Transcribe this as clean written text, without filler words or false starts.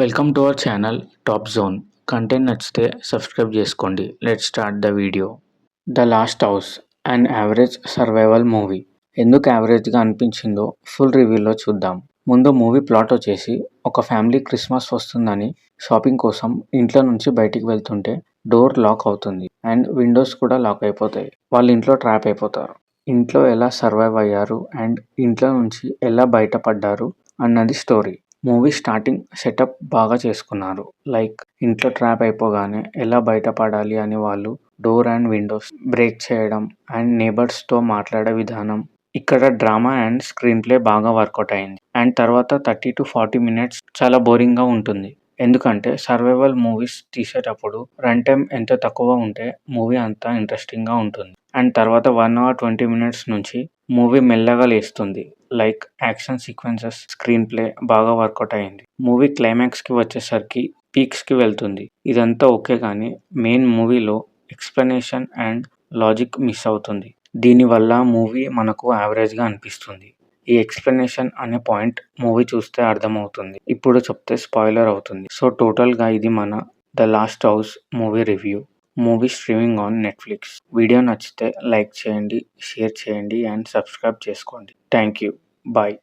Welcome to our channel top zone. Content నచ్చితే subscribe చేసుకోండి. Let start the video. The last house, an average survival movie. ఎందుకు యావరేజ్గా అనిపించిందో full రివ్యూలో చూద్దాం. ముందు మూవీ ప్లాట్ వచ్చేసి, ఒక ఫ్యామిలీ క్రిస్మస్ వస్తుందని షాపింగ్ కోసం ఇంట్లో నుంచి బయటికి వెళ్తుంటే డోర్ లాక్ అవుతుంది అండ్ విండోస్ కూడా లాక్ అయిపోతాయి. వాళ్ళు ఇంట్లో ట్రాప్ అయిపోతారు. ఇంట్లో ఎలా సర్వైవ్ అయ్యారు అండ్ ఇంట్లో నుంచి ఎలా బయటపడ్డారు అన్నది స్టోరీ. మూవీ స్టార్టింగ్ సెటప్ బాగా చేసుకున్నారు. లైక్ ఇంట్లో ట్రాప్ అయిపోగానే ఎలా బయటపడాలి అని వాళ్ళు డోర్ అండ్ విండోస్ బ్రేక్ చేయడం అండ్ నేబర్స్తో మాట్లాడే విధానం. ఇక్కడ డ్రామా అండ్ స్క్రీన్ ప్లే బాగా వర్కౌట్ అయింది. అండ్ తర్వాత 30 to 40 minutes చాలా బోరింగ్గా ఉంటుంది. ఎందుకంటే సర్వైవల్ మూవీస్ తీసేటప్పుడు రన్ టైం ఎంత తక్కువ ఉంటే మూవీ అంత ఇంట్రెస్టింగ్గా ఉంటుంది. అండ్ తర్వాత 1 hour 20 minutes నుంచి మూవీ మెల్లగా లేస్తుంది. Like action sequences, screen play బాగా వర్కౌట్ అయింది. మూవీ క్లైమాక్స్కి వచ్చేసరికి పీక్స్కి వెళ్తుంది. ఇదంతా ఓకే కానీ మెయిన్ మూవీలో ఎక్స్ప్లెనేషన్ అండ్ లాజిక్ మిస్ అవుతుంది. దీనివల్ల మూవీ మనకు యావరేజ్గా అనిపిస్తుంది. ఈ ఎక్స్ప్లెనేషన్ అనే పాయింట్ మూవీ చూస్తే అర్థమవుతుంది. ఇప్పుడు చెప్తే స్పాయిలర్ అవుతుంది. సో టోటల్గా ఇది మన the last house movie review. Movie streaming on Netflix. Video నచ్చితే లైక్ చేయండి, షేర్ చేయండి అండ్ సబ్స్క్రైబ్ చేసుకోండి. Thank you. బాయ్.